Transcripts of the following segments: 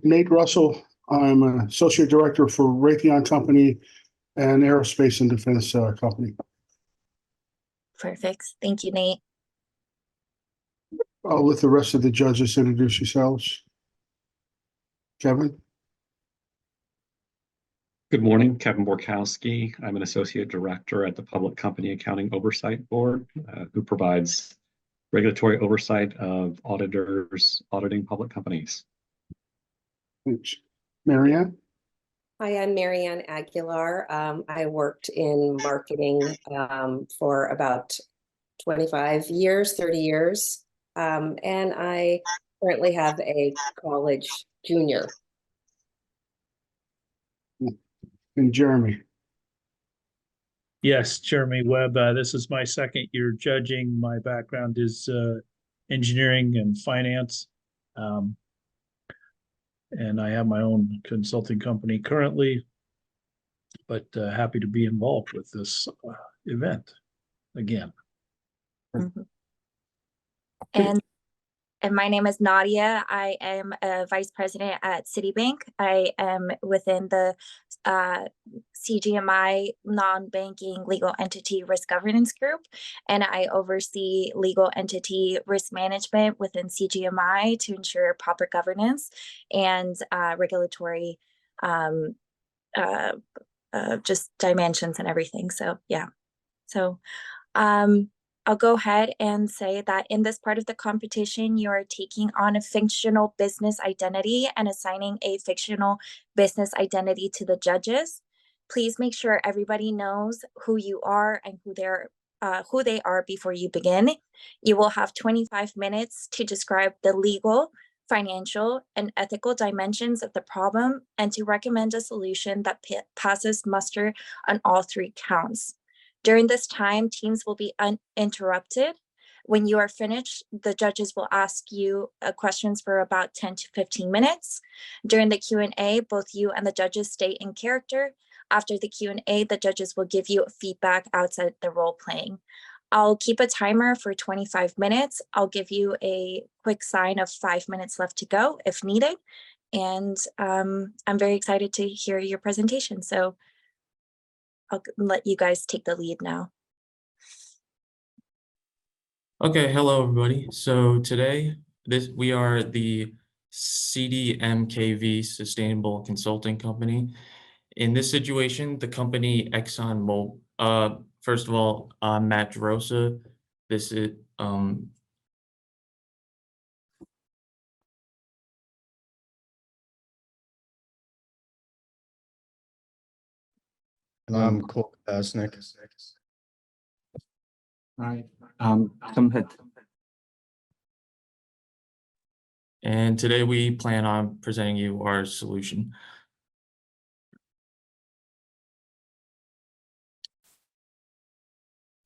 Nate Russell. I'm an associate director for Raytheon Company and Aerospace and Defense Company. Perfect. Thank you, Nate. I'll let the rest of the judges introduce yourselves. Kevin? Good morning, Kevin Borkowski. I'm an associate director at the Public Company Accounting Oversight Board, who provides regulatory oversight of auditors auditing public companies. Thanks. Marianne? Hi, I'm Marianne Aguilar. I worked in marketing for about 25 years, 30 years, and I currently have a college junior. And Jeremy? Yes, Jeremy Webb. This is my second year judging. My background is engineering and finance. And I have my own consulting company currently, but happy to be involved with this event again. Mm-hmm. And my name is Nadia. I am a vice president at Citibank. I am within the CGMI non-banking legal entity risk governance group, and I oversee legal entity risk management within CGMI to ensure proper governance and regulatory just dimensions and everything. So yeah, so I'll go ahead and say that in this part of the competition, you are taking on a fictional business identity and assigning a fictional business identity to the judges. Please make sure everybody knows who you are and who they are before you begin. You will have 25 minutes to describe the legal, financial, and ethical dimensions of the problem and to recommend a solution that passes muster on all three counts. During this time, teams will be uninterrupted. When you are finished, the judges will ask you questions for about 10 to 15 minutes. During the Q&A, both you and the judges stay in character. After the Q&A, the judges will give you feedback outside the role playing. I'll keep a timer for 25 minutes. I'll give you a quick sign of 5 minutes left to go if needed. And I'm very excited to hear your presentation. So I'll let you guys take the lead now. Okay, hello everybody. So today, we are the CDMKV Sustainable Consulting Company. In this situation, the company ExxonMobil. First of all, I'm Matt Rosa. This is I'm Cole Pasnick. Hi, Tom Head. And today we plan on presenting you our solution.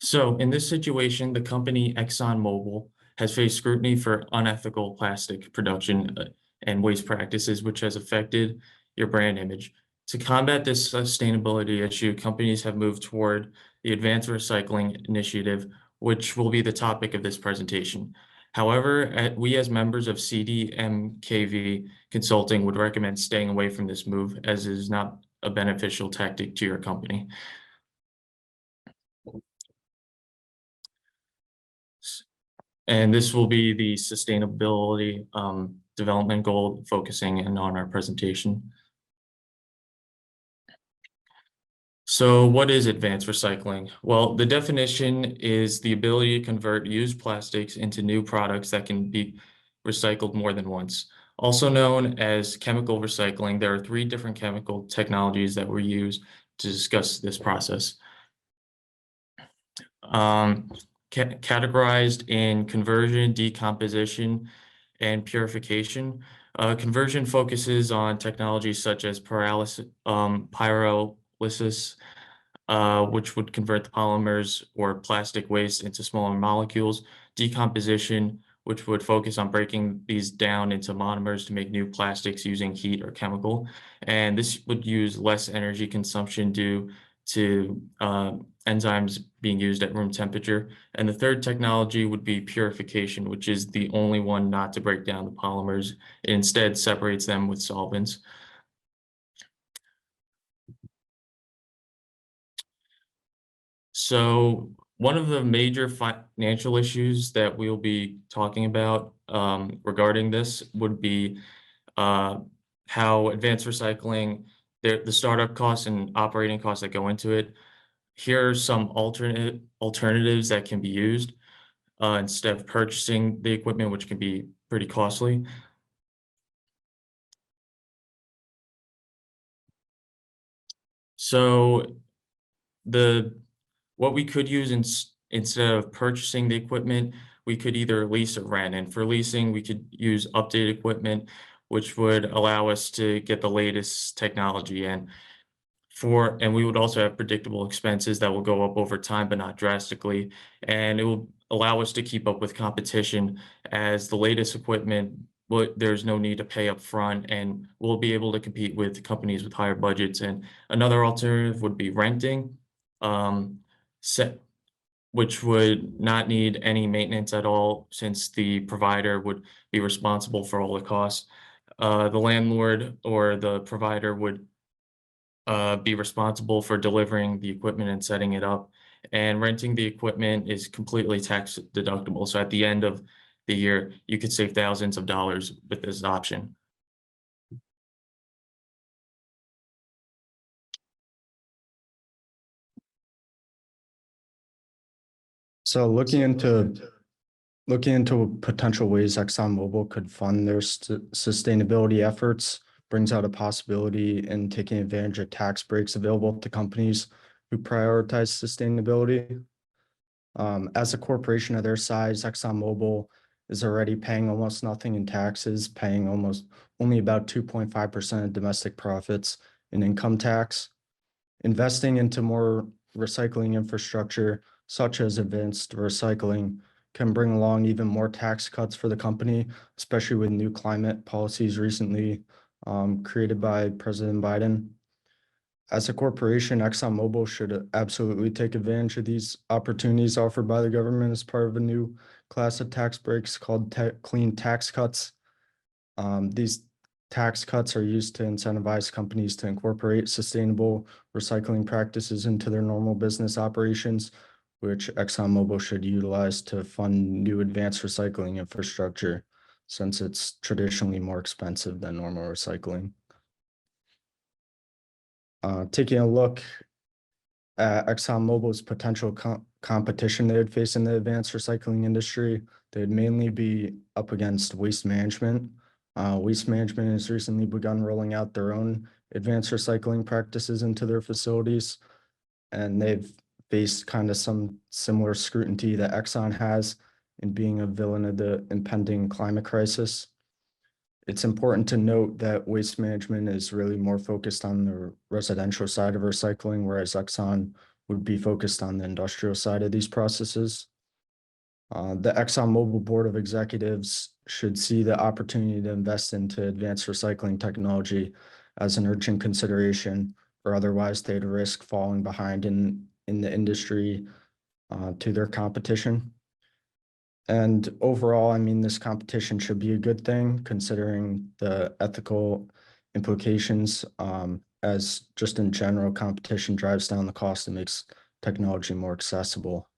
So in this situation, the company ExxonMobil has faced scrutiny for unethical plastic production and waste practices, which has affected your brand image. To combat this sustainability issue, companies have moved toward the Advanced Recycling Initiative, which will be the topic of this presentation. However, we as members of CDMKV Consulting would recommend staying away from this move, as it is not a beneficial tactic to your company. And this will be the sustainability development goal focusing in on our presentation. So what is advanced recycling? Well, the definition is the ability to convert used plastics into new products that can be recycled more than once. Also known as chemical recycling, there are 3 different chemical technologies that were used to discuss this process. Categorized in conversion, decomposition, and purification. Conversion focuses on technologies such as pyrolysis, which would convert the polymers or plastic waste into smaller molecules. Decomposition, which would focus on breaking these down into monomers to make new plastics using heat or chemical. And this would use less energy consumption due to enzymes being used at room temperature. And the third technology would be purification, which is the only one not to break down the polymers. It instead separates them with solvents. So one of the major financial issues that we'll be talking about regarding this would be how advanced recycling, the startup costs and operating costs that go into it. Here are some alternatives that can be used instead of purchasing the equipment, which can be pretty costly. So what we could use instead of purchasing the equipment, we could either lease or rent. And for leasing, we could use updated equipment, which would allow us to get the latest technology. And we would also have predictable expenses that will go up over time, but not drastically. And it will allow us to keep up with competition, as the latest equipment, there's no need to pay up front, and we'll be able to compete with companies with higher budgets. And another alternative would be renting, which would not need any maintenance at all, since the provider would be responsible for all the costs. The landlord or the provider would be responsible for delivering the equipment and setting it up. And renting the equipment is completely tax deductible. So at the end of the year, you could save thousands of dollars with this option. So looking into potential ways ExxonMobil could fund their sustainability efforts brings out a possibility in taking advantage of tax breaks available to companies who prioritize sustainability. As a corporation of their size, ExxonMobil is already paying almost nothing in taxes, paying only about 2.5% of domestic profits in income tax. Investing into more recycling infrastructure, such as advanced recycling, can bring along even more tax cuts for the company, especially with new climate policies recently created by President Biden. As a corporation, ExxonMobil should absolutely take advantage of these opportunities offered by the government as part of a new class of tax breaks called clean tax cuts. These tax cuts are used to incentivize companies to incorporate sustainable recycling practices into their normal business operations, which ExxonMobil should utilize to fund new advanced recycling infrastructure, since it's traditionally more expensive than normal recycling. Taking a look at ExxonMobil's potential competition they would face in the advanced recycling industry, they'd mainly be up against Waste Management. Waste Management has recently begun rolling out their own advanced recycling practices into their facilities, and they've faced kind of some similar scrutiny that Exxon has in being a villain of the impending climate crisis. It's important to note that Waste Management is really more focused on the residential side of recycling, whereas Exxon would be focused on the industrial side of these processes. The ExxonMobil Board of Executives should see the opportunity to invest into advanced recycling technology as an urgent consideration, or otherwise they'd risk falling behind in the industry to their competition. And overall, I mean, this competition should be a good thing, considering the ethical implications, as just in general, competition drives down the cost and makes technology more accessible.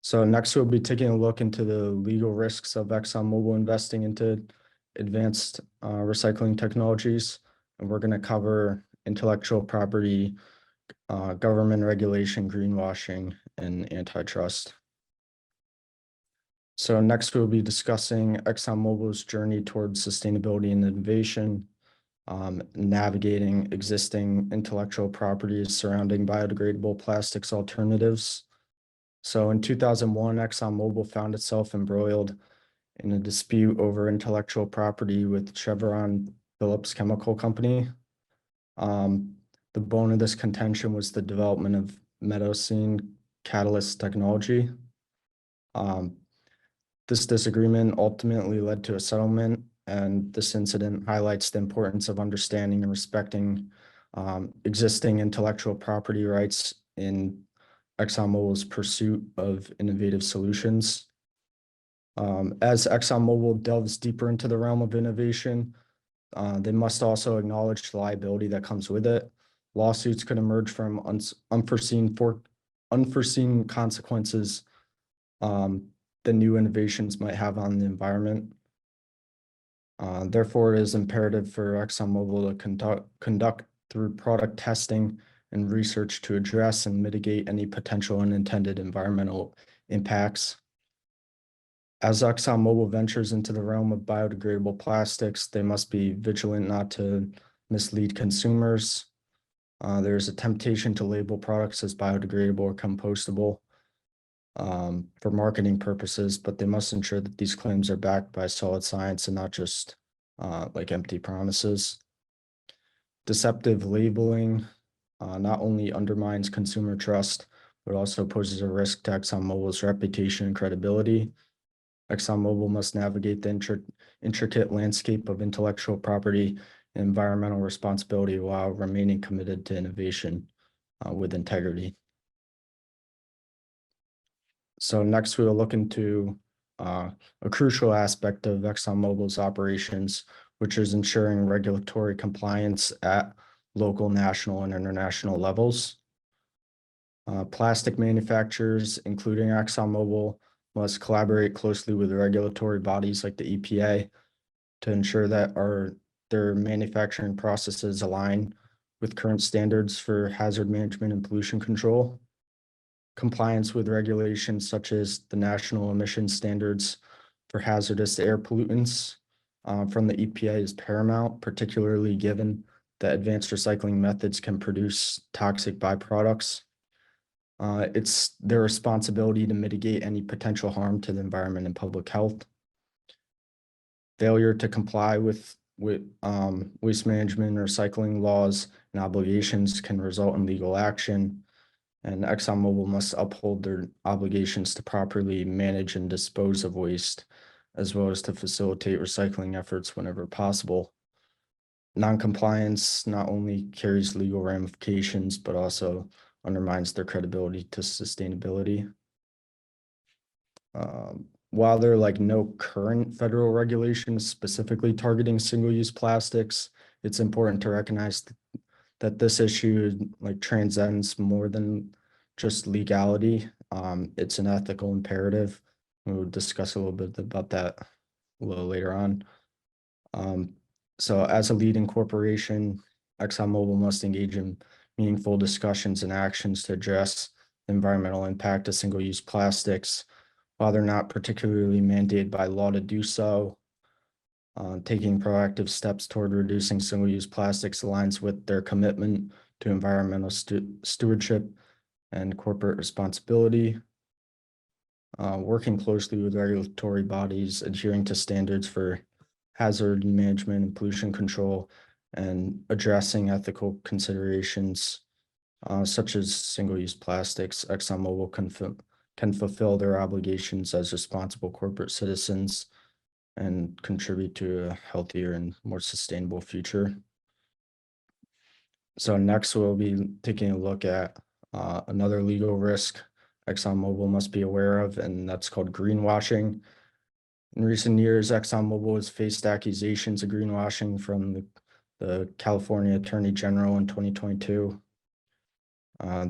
So next, we'll be taking a look into the legal risks of ExxonMobil investing into advanced recycling technologies. And we're going to cover intellectual property, government regulation, greenwashing, and antitrust. So next, we'll be discussing ExxonMobil's journey towards sustainability and innovation, navigating existing intellectual properties surrounding biodegradable plastics alternatives. So in 2001, ExxonMobil found itself embroiled in a dispute over intellectual property with Chevron Phillips Chemical Company. The bone of this contention was the development of metallocene catalyst technology. This disagreement ultimately led to a settlement, and this incident highlights the importance of understanding and respecting existing intellectual property rights in ExxonMobil's pursuit of innovative solutions. As ExxonMobil delves deeper into the realm of innovation, they must also acknowledge the liability that comes with it. Lawsuits could emerge from unforeseen consequences the new innovations might have on the environment. Therefore, it is imperative for ExxonMobil to conduct through product testing and research to address and mitigate any potential unintended environmental impacts. As ExxonMobil ventures into the realm of biodegradable plastics, they must be vigilant not to mislead consumers. There's a temptation to label products as biodegradable or compostable for marketing purposes, but they must ensure that these claims are backed by solid science and not just like empty promises. Deceptive labeling not only undermines consumer trust, but also poses a risk to ExxonMobil's reputation and credibility. ExxonMobil must navigate the intricate landscape of intellectual property and environmental responsibility while remaining committed to innovation with integrity. So next, we will look into a crucial aspect of ExxonMobil's operations, which is ensuring regulatory compliance at local, national, and international levels. Plastic manufacturers, including ExxonMobil, must collaborate closely with regulatory bodies like the EPA to ensure that their manufacturing processes align with current standards for hazard management and pollution control. Compliance with regulations such as the national emission standards for hazardous air pollutants from the EPA is paramount, particularly given that advanced recycling methods can produce toxic byproducts. It's their responsibility to mitigate any potential harm to the environment and public health. Failure to comply with waste management or recycling laws and obligations can result in legal action, and ExxonMobil must uphold their obligations to properly manage and dispose of waste, as well as to facilitate recycling efforts whenever possible. Non-compliance not only carries legal ramifications, but also undermines their credibility to sustainability. While there are like no current federal regulations specifically targeting single-use plastics, it's important to recognize that this issue like transcends more than just legality. It's an ethical imperative. We'll discuss a little bit about that a little later on. So as a leading corporation, ExxonMobil must engage in meaningful discussions and actions to address the environmental impact of single-use plastics. While they're not particularly mandated by law to do so, taking proactive steps toward reducing single-use plastics aligns with their commitment to environmental stewardship and corporate responsibility. Working closely with regulatory bodies, adhering to standards for hazard management and pollution control, and addressing ethical considerations such as single-use plastics, ExxonMobil can fulfill their obligations as responsible corporate citizens and contribute to a healthier and more sustainable future. So next, we'll be taking a look at another legal risk ExxonMobil must be aware of, and that's called greenwashing. In recent years, ExxonMobil has faced accusations of greenwashing from the California Attorney General in 2022.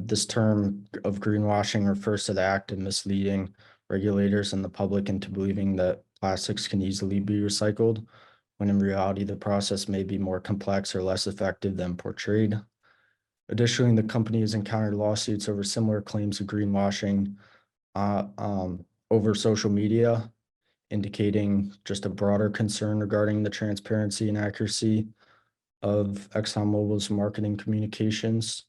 This term of greenwashing refers to the act of misleading regulators and the public into believing that plastics can easily be recycled, when in reality, the process may be more complex or less effective than portrayed. Additionally, the company has encountered lawsuits over similar claims of greenwashing over social media, indicating just a broader concern regarding the transparency and accuracy of ExxonMobil's marketing communications.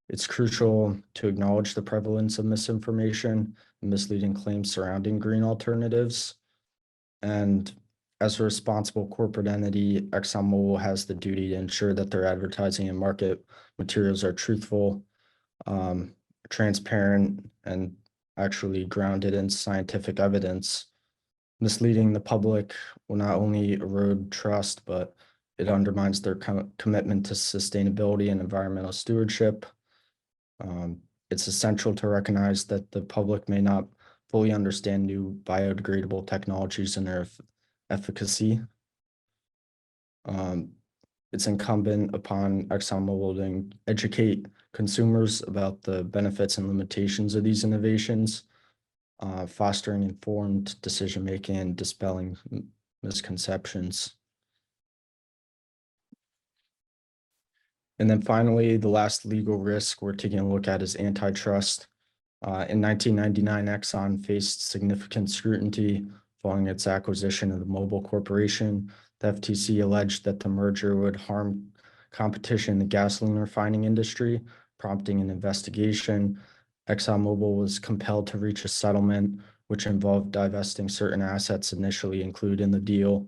It's crucial to acknowledge the prevalence of misinformation and misleading claims surrounding green alternatives. And as a responsible corporate entity, ExxonMobil has the duty to ensure that their advertising and market materials are truthful, transparent, and actually grounded in scientific evidence. Misleading the public will not only erode trust, but It undermines their commitment to sustainability and environmental stewardship. It's essential to recognize that the public may not fully understand new biodegradable technologies and their efficacy. It's incumbent upon ExxonMobil to educate consumers about the benefits and limitations of these innovations, fostering informed decision-making and dispelling misconceptions. And then finally, the last legal risk we're taking a look at is antitrust. In 1999, Exxon faced significant scrutiny following its acquisition of the Mobil Corporation. The FTC alleged that the merger would harm competition in the gasoline refining industry, prompting an investigation. ExxonMobil was compelled to reach a settlement, which involved divesting certain assets initially included in the deal.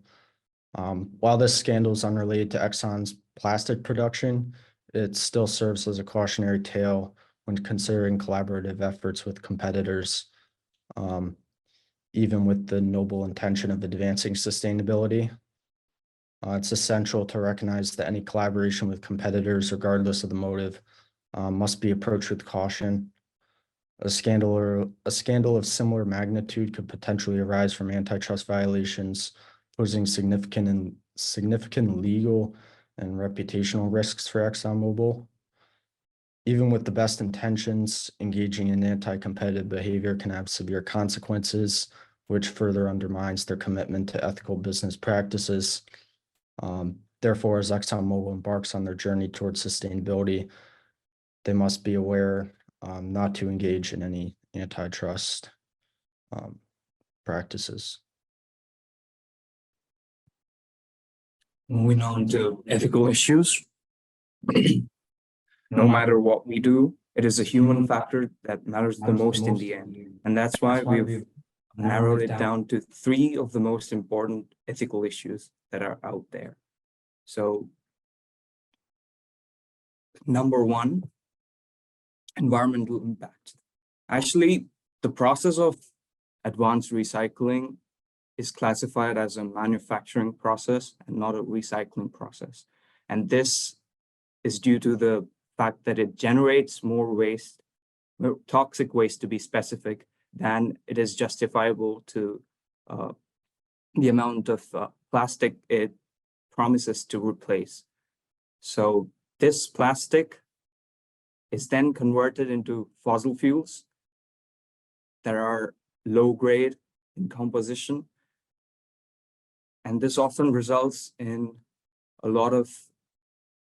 While this scandal is unrelated to Exxon's plastic production, it still serves as a cautionary tale when considering collaborative efforts with competitors, even with the noble intention of advancing sustainability. It's essential to recognize that any collaboration with competitors, regardless of the motive, must be approached with caution. A scandal of similar magnitude could potentially arise from antitrust violations, posing significant legal and reputational risks for ExxonMobil. Even with the best intentions, engaging in anti-competitive behavior can have severe consequences, which further undermines their commitment to ethical business practices. Therefore, as ExxonMobil embarks on their journey towards sustainability, they must be aware not to engage in any antitrust practices. Moving on to ethical issues. No matter what we do, it is a human factor that matters the most in the end. And that's why we've narrowed it down to 3 of the most important ethical issues that are out there. So, number 1, environmental impact. Actually, the process of advanced recycling is classified as a manufacturing process and not a recycling process. And this is due to the fact that it generates more waste, toxic waste to be specific, than it is justifiable to the amount of plastic it promises to replace. So this plastic is then converted into fossil fuels that are low grade in composition. And this often results in a lot of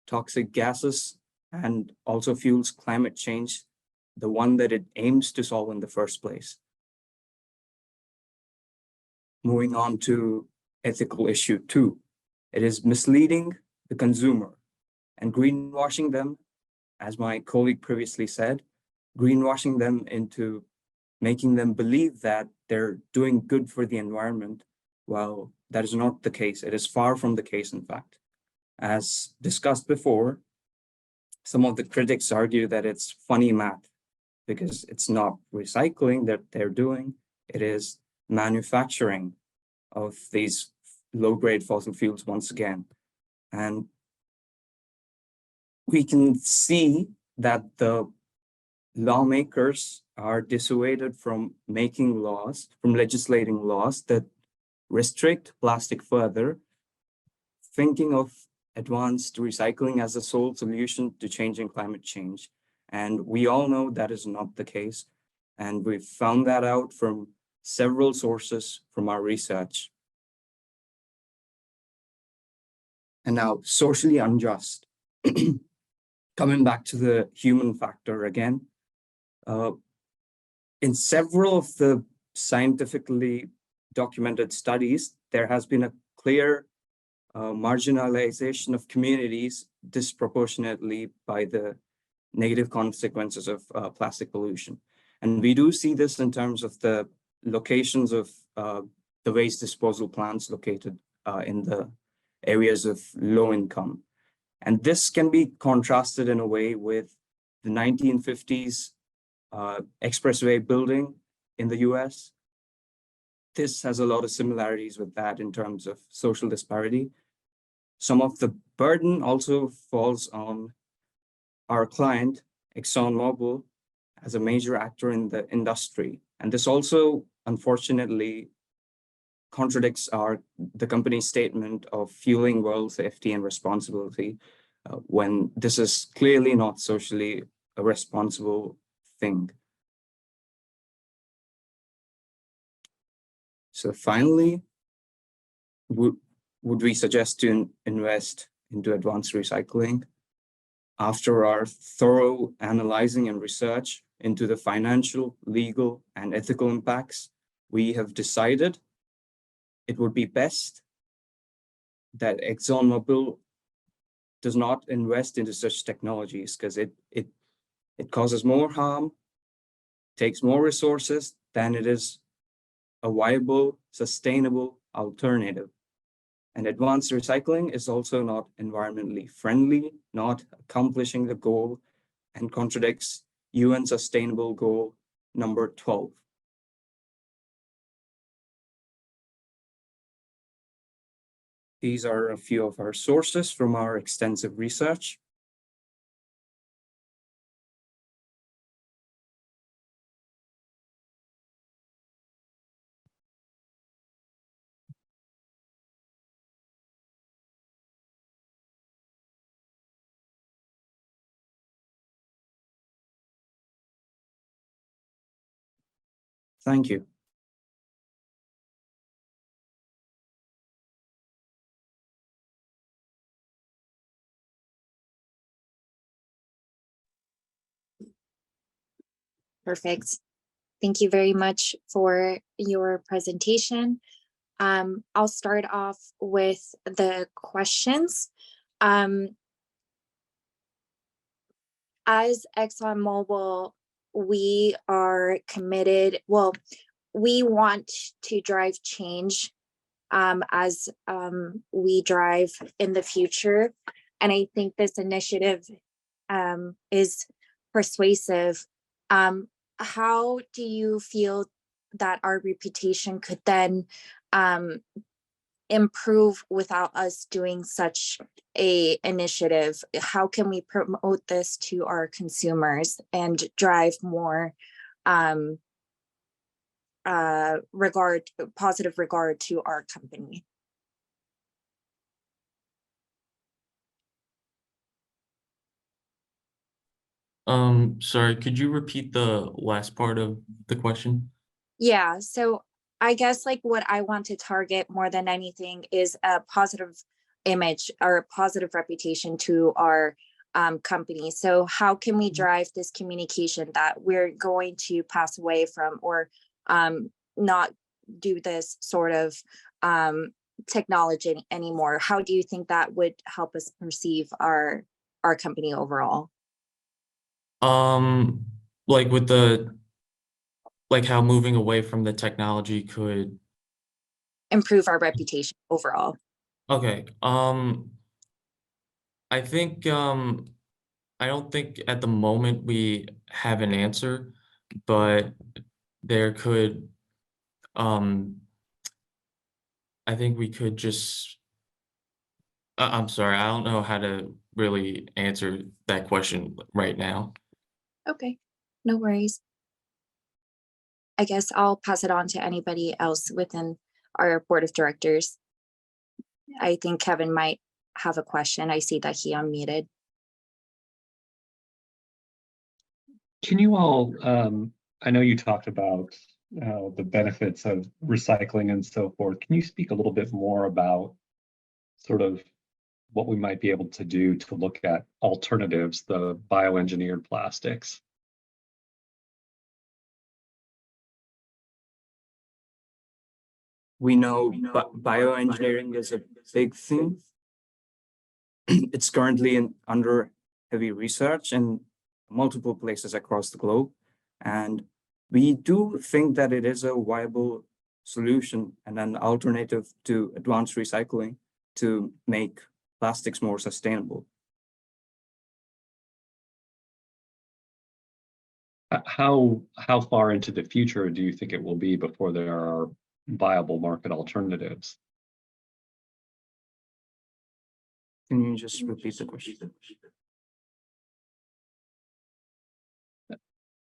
toxic gases and also fuels climate change, the one that it aims to solve in the first place. Moving on to ethical issue 2. It is misleading the consumer and greenwashing them, as my colleague previously said, greenwashing them into making them believe that they're doing good for the environment. Well, that is not the case. It is far from the case, in fact. As discussed before, some of the critics argue that it's funny math because it's not recycling that they're doing, it is manufacturing of these low-grade fossil fuels once again. And we can see that the lawmakers are dissuaded from making laws, from legislating laws that restrict plastic further, thinking of advanced recycling as the sole solution to changing climate change. And we all know that is not the case. And we've found that out from several sources from our research. And now, socially unjust. Coming back to the human factor again, in several of the scientifically documented studies, there has been a clear marginalization of communities disproportionately by the negative consequences of plastic pollution. And we do see this in terms of the locations of the waste disposal plants located in the areas of low income. And this can be contrasted in a way with the 1950s expressway building in the US. This has a lot of similarities with that in terms of social disparity. some of the burden also falls on our client, ExxonMobil, as a major actor in the industry. And this also, unfortunately, contradicts the company's statement of fueling world safety and responsibility when this is clearly not socially a responsible thing. So finally, would we suggest to invest into advanced recycling? After our thorough analyzing and research into the financial, legal, and ethical impacts, we have decided it would be best that ExxonMobil does not invest into such technologies because it causes more harm, takes more resources than it is a viable, sustainable alternative. And advanced recycling is also not environmentally friendly, not accomplishing the goal, and contradicts UN Sustainable Goal number 12. These are a few of our sources from our extensive research. Thank you. Perfect. Thank you very much for your presentation. I'll start off with the questions. As ExxonMobil, we are committed, well, we want to drive change as we drive in the future. And I think this initiative is persuasive. How do you feel that our reputation could then improve without us doing such a initiative? How can we promote this to our consumers and drive more positive regard to our company? Sorry, could you repeat the last part of the question? Yeah, so I guess like what I want to target more than anything is a positive image or a positive reputation to our company. So how can we drive this communication that we're going to pass away from or not do this sort of technology anymore? How do you think that would help us perceive our company overall? Like with like how moving away from the technology could improve our reputation overall. Okay. I think I don't think at the moment we have an answer, but there could I think we could just I'm sorry, I don't know how to really answer that question right now. Okay, no worries. I guess I'll pass it on to anybody else within our board of directors. I think Kevin might have a question. I see that he unmuted. Can you all, I know you talked about the benefits of recycling and so forth. Can you speak a little bit more about sort of what we might be able to do to look at alternatives, the bioengineered plastics? We know bioengineering is a big thing. It's currently under heavy research in multiple places across the globe. And we do think that it is a viable solution and an alternative to advanced recycling to make plastics more sustainable. How far into the future do you think it will be before there are viable market alternatives? Can you just repeat the question?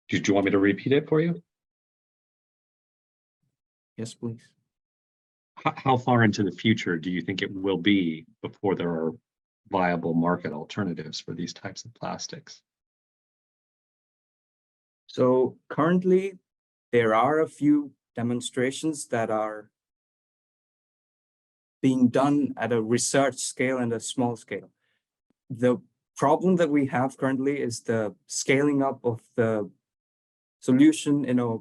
Did you want me to repeat it for you? Yes, please. How far into the future do you think it will be before there are viable market alternatives for these types of plastics? So currently, there are a few demonstrations that are being done at a research scale and a small scale. The problem that we have currently is the scaling up of the solution in a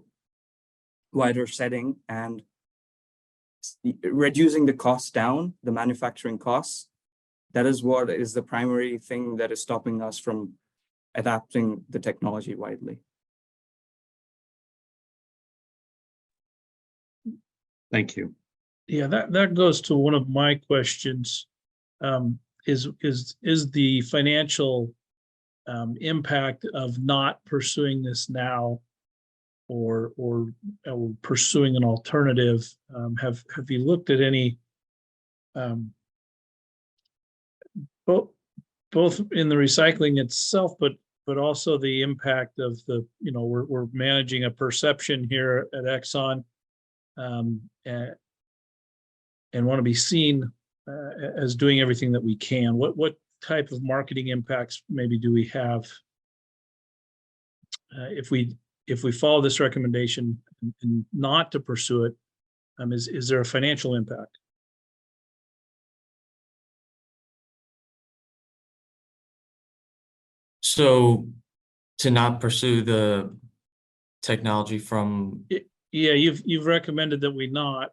wider setting and reducing the costs down, the manufacturing costs. That is what is the primary thing that is stopping us from adapting the technology widely. Thank you. Yeah, that goes to one of my questions. Is the financial impact of not pursuing this now or pursuing an alternative? Have you looked at any both in the recycling itself, but also the impact of the, we're managing a perception here at Exxon, and want to be seen as doing everything that we can. What type of marketing impacts maybe do we have if we follow this recommendation and not to pursue it? Is there a financial impact? So to not pursue the technology from, Yeah, you've recommended that we not.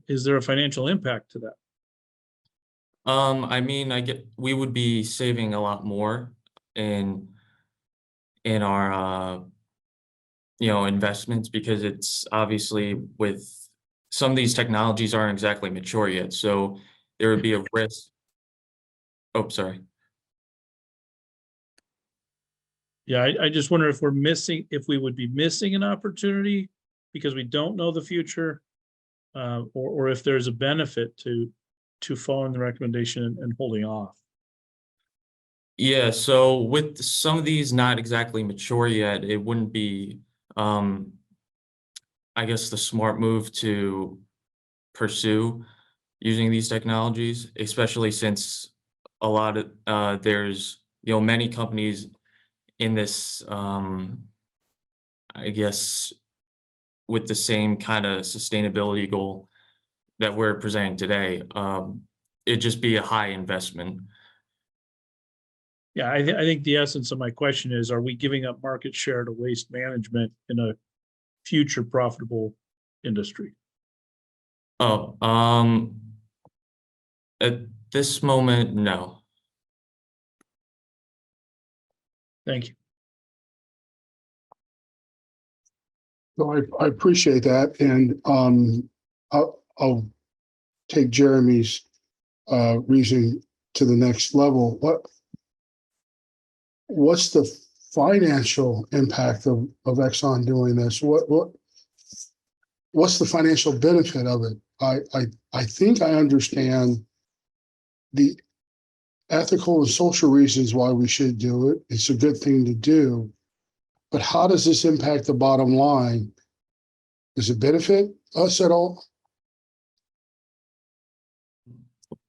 Is there a financial impact to that? I mean, we would be saving a lot more in our investments, because it's obviously with some of these technologies aren't exactly mature yet. So there would be a risk. Oh, sorry. Yeah, I just wonder if we would be missing an opportunity because we don't know the future, or if there's a benefit to following the recommendation and holding off. Yeah, so with some of these not exactly mature yet, it wouldn't be, I guess, the smart move to pursue using these technologies, especially since a lot of there's many companies in this, I guess, with the same kind of sustainability goal that we're presenting today. It'd just be a high investment. Yeah, I think the essence of my question is, are we giving up market share to waste management in a future profitable industry? Oh, at this moment, no. Thank you. So I appreciate that, and I'll take Jeremy's reasoning to the next level. What's the financial impact of Exxon doing this? What's the financial benefit of it? I think I understand the ethical and social reasons why we should do it. It's a good thing to do. But how does this impact the bottom line? Does it benefit us at all?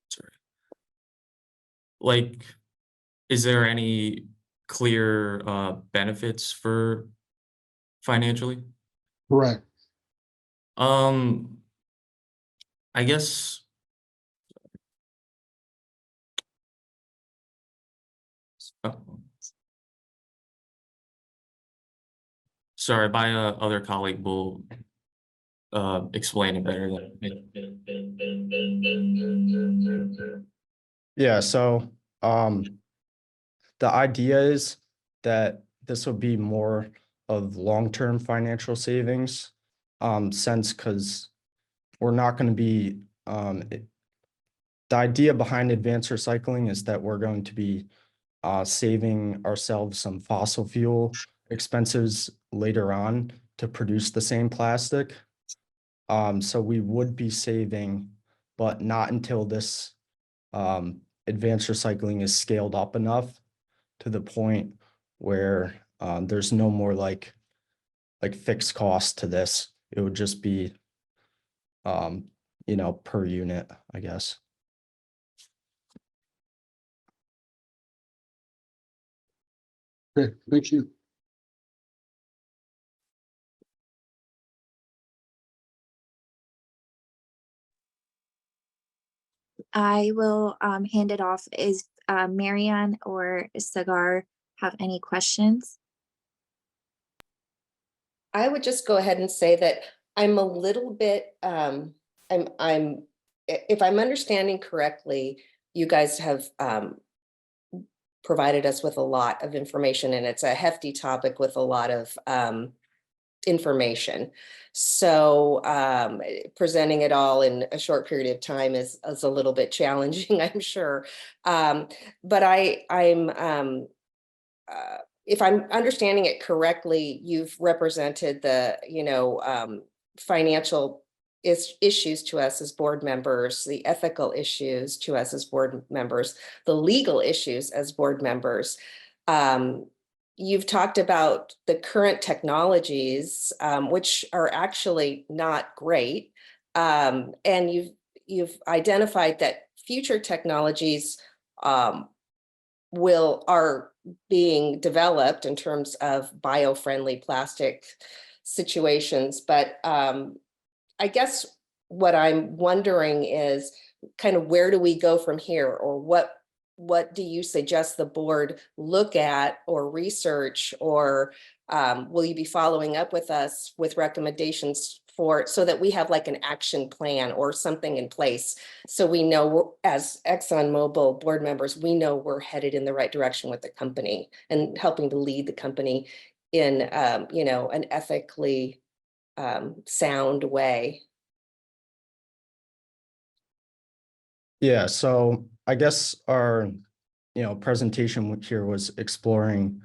Sorry. Like, is there any clear benefits for financially? Correct. I guess sorry, my other colleague will explain it better than me. Yeah, so the idea is that this will be more of long-term financial savings, because we're not going to be the idea behind advanced recycling is that we're going to be saving ourselves some fossil fuel expenses later on to produce the same plastic. So we would be saving, but not until this advanced recycling is scaled up enough to the point where there's no more like fixed cost to this. It would just be, per unit, I guess. Okay, thank you. I will hand it off. Is Marianne or Sagar have any questions? I would just go ahead and say that I'm a little bit, if I'm understanding correctly, you guys have provided us with a lot of information, and it's a hefty topic with a lot of information. So presenting it all in a short period of time is a little bit challenging, I'm sure. But if I'm understanding it correctly, you've represented the, financial issues to us as board members, the ethical issues to us as board members, the legal issues as board members. You've talked about the current technologies, which are actually not great. And you've identified that future technologies are being developed in terms of bio-friendly plastic situations. But I guess what I'm wondering is kind of where do we go from here, or what do you suggest the board look at or research, or will you be following up with us with recommendations so that we have like an action plan or something in place, so we know as ExxonMobil board members, we know we're headed in the right direction with the company and helping to lead the company in an ethically sound way. Yeah, so I guess our presentation here was exploring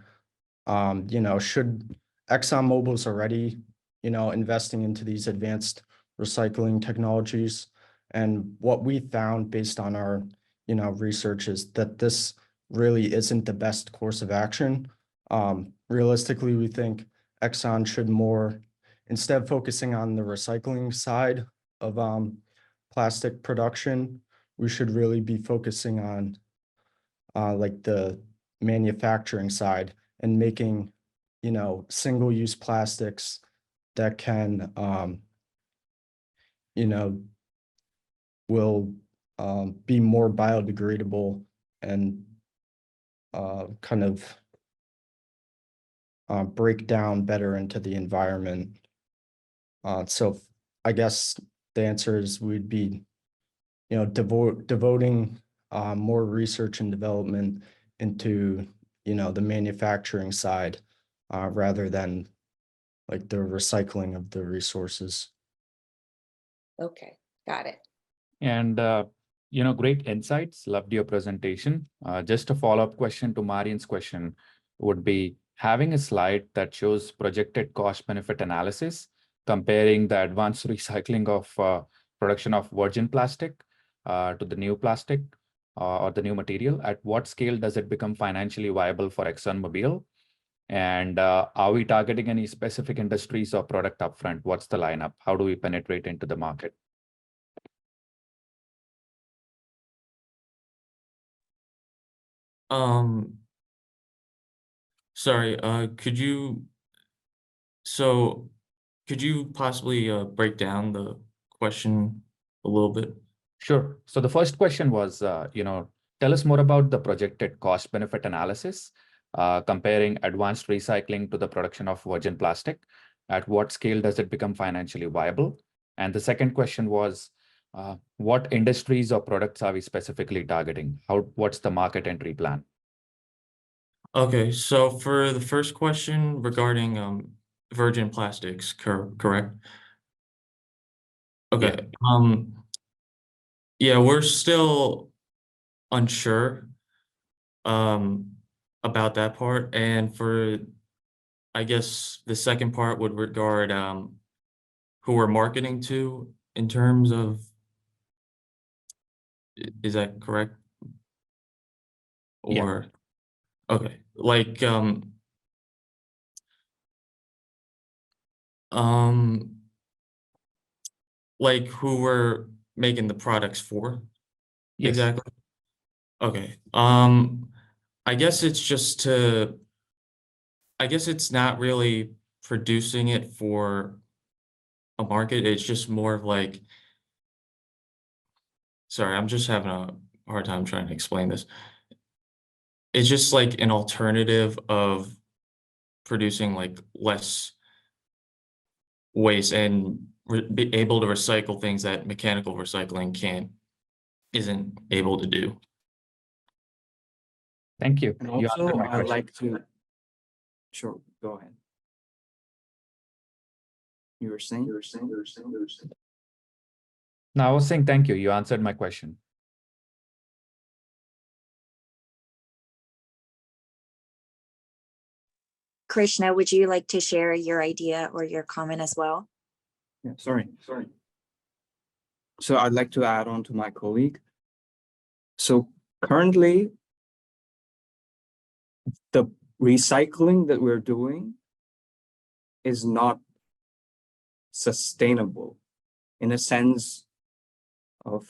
should ExxonMobil's already investing into these advanced recycling technologies. And what we found based on our, research is that this really isn't the best course of action. Realistically, we think Exxon should more, instead of focusing on the recycling side of plastic production, we should really be focusing on like the manufacturing side and making, single-use plastics that can, will be more biodegradable and kind of break down better into the environment. So I guess the answer is we'd be, devoting more research and development into, the manufacturing side rather than like the recycling of the resources. Okay, got it. And, great insights. Loved your presentation. Just a follow-up question to Marian's question would be having a slide that shows projected cost benefit analysis, comparing the advanced recycling of production of virgin plastic to the new plastic or the new material. At what scale does it become financially viable for ExxonMobil? And are we targeting any specific industries or product upfront? What's the lineup? How do we penetrate into the market? Sorry, could you possibly break down the question a little bit? Sure. So the first question was, tell us more about the projected cost benefit analysis, comparing advanced recycling to the production of virgin plastic. At what scale does it become financially viable? And the second question was, what industries or products are we specifically targeting? What's the market entry plan? Okay, so for the first question regarding virgin plastics, correct? Okay. Yeah, we're still unsure about that part. And for, I guess the second part would regard who we're marketing to in terms of, is that correct? Yeah. or, okay, like, like who we're making the products for? Yes. Exactly. Okay, I guess it's just I guess it's not really producing it for a market. It's just more of like, sorry, I'm just having a hard time trying to explain this. It's just like an alternative of producing like less waste and be able to recycle things that mechanical recycling isn't able to do. Thank you. And You also, answered my I'd question. like to, sure, go ahead. You were saying? No, I was saying thank you. You answered my question. Krishna, would you like to share your idea or your comment as well? Yeah, sorry. So I'd like to add on to my colleague. So currently, the recycling that we're doing is not sustainable in a sense of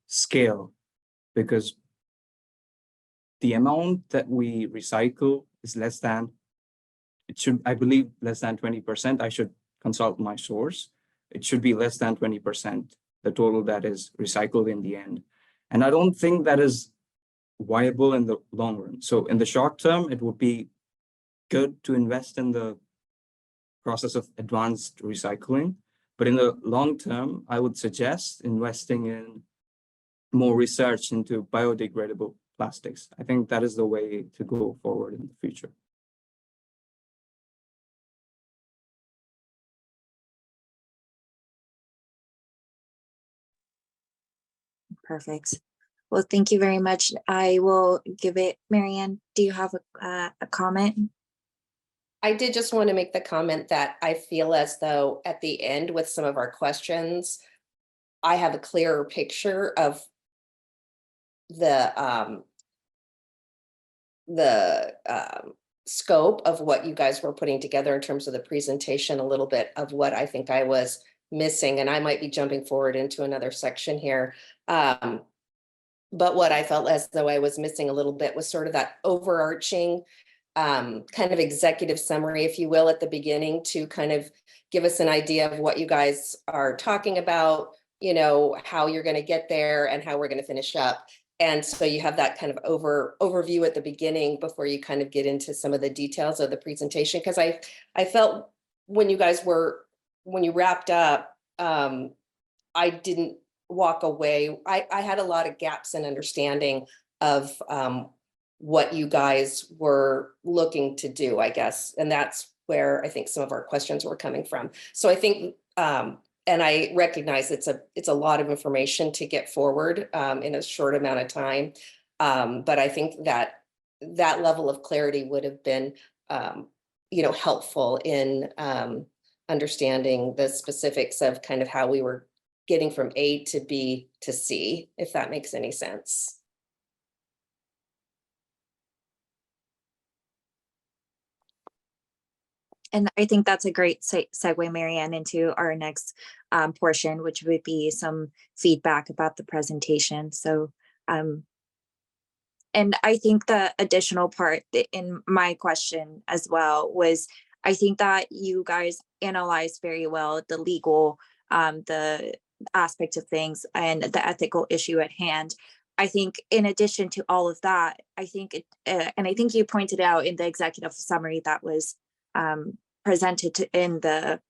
scale, because the amount that we recycle is less than, I believe, less than 20%. I should consult my source. It should be less than 20%, the total that is recycled in the end. And I don't think that is viable in the long run. So in the short term, it would be good to invest in the process of advanced recycling. But in the long term, I would suggest investing in more research into biodegradable plastics. I think that is the way to go forward in the future. Perfect. Well, thank you very much. I will give it, Marianne, do you have a comment? I did just want to make the comment that I feel as though at the end with some of our questions, I have a clearer picture of the scope of what you guys were putting together in terms of the presentation, a little bit of what I think I was missing, and I might be jumping forward into another section here. But what I felt as though I was missing a little bit was sort of that overarching kind of executive summary, if you will, at the beginning to kind of give us an idea of what you guys are talking about, you know, how you're going to get there and how we're going to finish up. And so you have that kind of overview at the beginning before you kind of get into some of the details of the presentation. Because I felt when you wrapped up, I didn't walk away. I had a lot of gaps in understanding of what you guys were looking to do, I guess. And that's where I think some of our questions were coming from. So I think, and I recognize it's a lot of information to get forward in a short amount of time. But I think that level of clarity would have been, you know, helpful in understanding the specifics of kind of how we were getting from A to B to C, if that makes any sense. And I think that's a great segue, Marianne, into our next portion, which would be some feedback about the presentation. So, and I think the additional part in my question as well was, I think that you guys analyzed very well the legal, the aspect of things and the ethical issue at hand. I think in addition to all of that, I think and I think you pointed out in the executive summary that was presented in the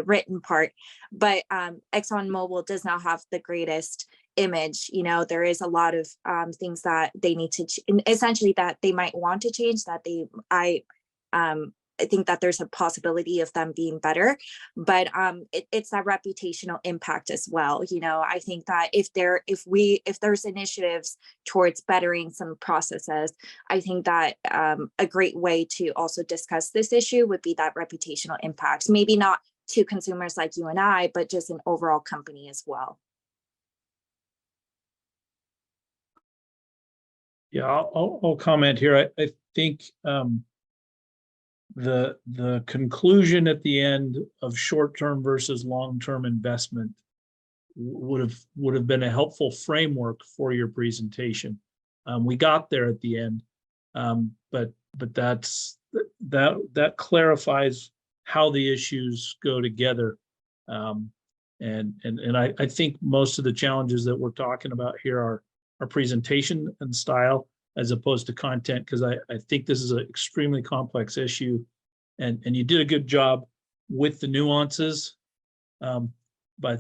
written part, but ExxonMobil does not have the greatest image. You know, there is a lot of things that they need to essentially that they might want to change, that I think that there's a possibility of them being better, but it's that reputational impact as well. You know, I think that if there's initiatives towards bettering some processes, I think that a great way to also discuss this issue would be that reputational impact, maybe not to consumers like you and I, but just an overall company as well. Yeah, I'll comment here. I think the conclusion at the end of short-term versus long-term investment would have been a helpful framework for your presentation. We got there at the end, but that clarifies how the issues go together. And I think most of the challenges that we're talking about here are presentation and style as opposed to content, because I think this is an extremely complex issue, and you did a good job with the nuances by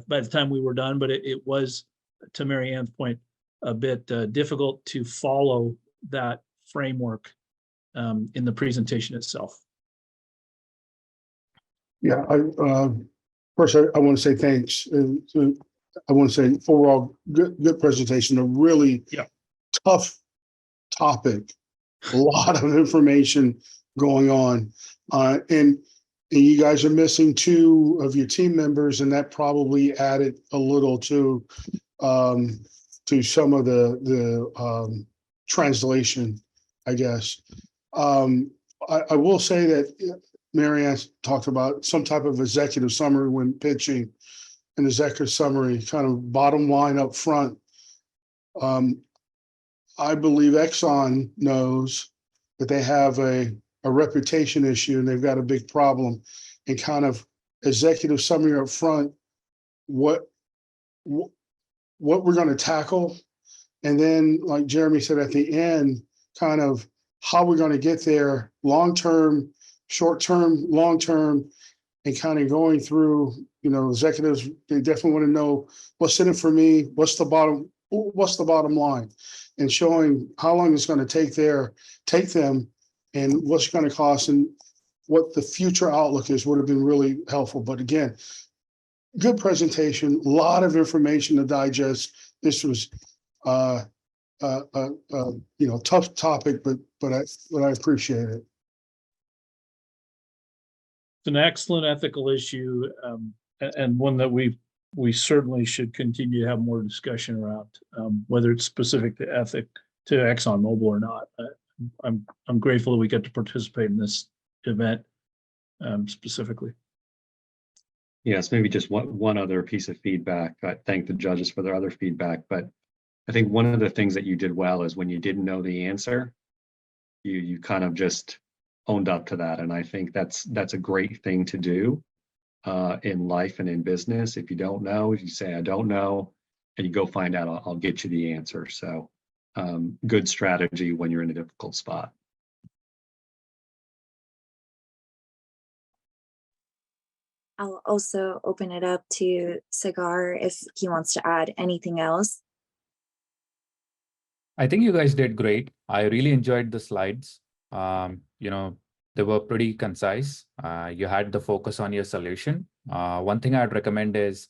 the time we were done, but it was, to Mary Ann's point, a bit difficult to follow that framework in the presentation itself. Yeah, first I want to say thanks. I want to say overall good presentation, a really tough topic, a lot of information going on. And you guys are missing 2 of your team members, and that probably added a little to some of the translation, I guess. I will say that Mary Ann talked about some type of executive summary when pitching, an executive summary, kind of bottom line up front. I believe Exxon knows that they have a reputation issue and they've got a big problem, and kind of executive summary up front, what we're going to tackle. And then, like Jeremy said at the end, kind of how we're going to get there, long-term, short-term, long-term, and kind of going through, executives, they definitely want to know what's in it for me, what's the bottom line, and showing how long it's going to take them and what's going to cost and what the future outlook is would have been really helpful. But again, good presentation, a lot of information to digest. This was tough topic, but I appreciate it. It's an excellent ethical issue, and one that we certainly should continue to have more discussion around, whether it's specific to ExxonMobil or not. I'm grateful that we get to participate in this event specifically. Yes, maybe just one other piece of feedback. I thank the judges for their other feedback, but I think one of the things that you did well is when you didn't know the answer, you kind of just owned up to that. And I think that's a great thing to do in life and in business. If you don't know, you say, I don't know, and you go find out, I'll get you the answer. So good strategy when you're in a difficult spot. I'll also open it up to Sagar if he wants to add anything else. I think you guys did great. I really enjoyed the slides. They were pretty concise. You had the focus on your solution. One thing I'd recommend is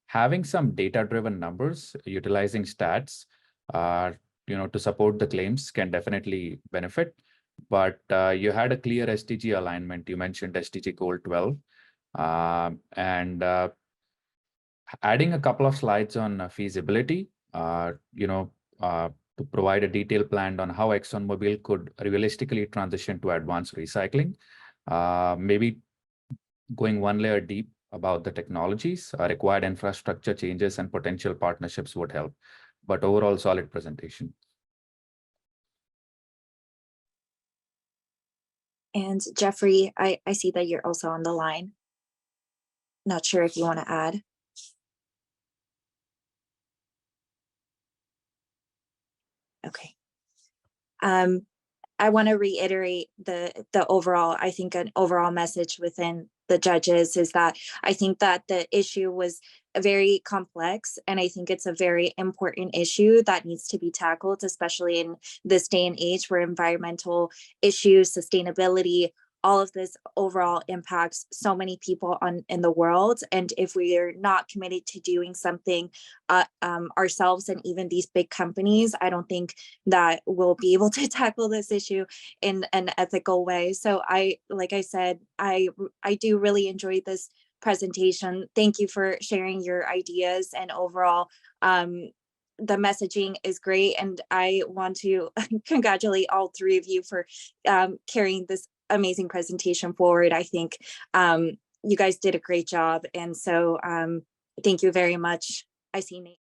having some data-driven numbers, utilizing stats, to support the claims can definitely benefit. But you had a clear SDG alignment. You mentioned SDG goal 12. And adding a couple of slides on feasibility, to provide a detailed plan on how ExxonMobil could realistically transition to advanced recycling. Maybe going one layer deep about the technologies, required infrastructure changes and potential partnerships would help. But overall, solid presentation. And Jeffrey, I see that you're also on the line. Not sure if you want to add. Okay. I want to reiterate the overall, I think an overall message within the judges is that I think that the issue was very complex, and I think it's a very important issue that needs to be tackled, especially in this day and age where environmental issues, sustainability, all of this overall impacts so many people in the world. And if we are not committed to doing something ourselves and even these big companies, I don't think that we'll be able to tackle this issue in an ethical way. So like I said, I do really enjoy this presentation. Thank you for sharing your ideas and overall the messaging is great, and I want to congratulate all three of you for carrying this amazing presentation forward. I think you guys did a great job, and so thank you very much. I see Nate.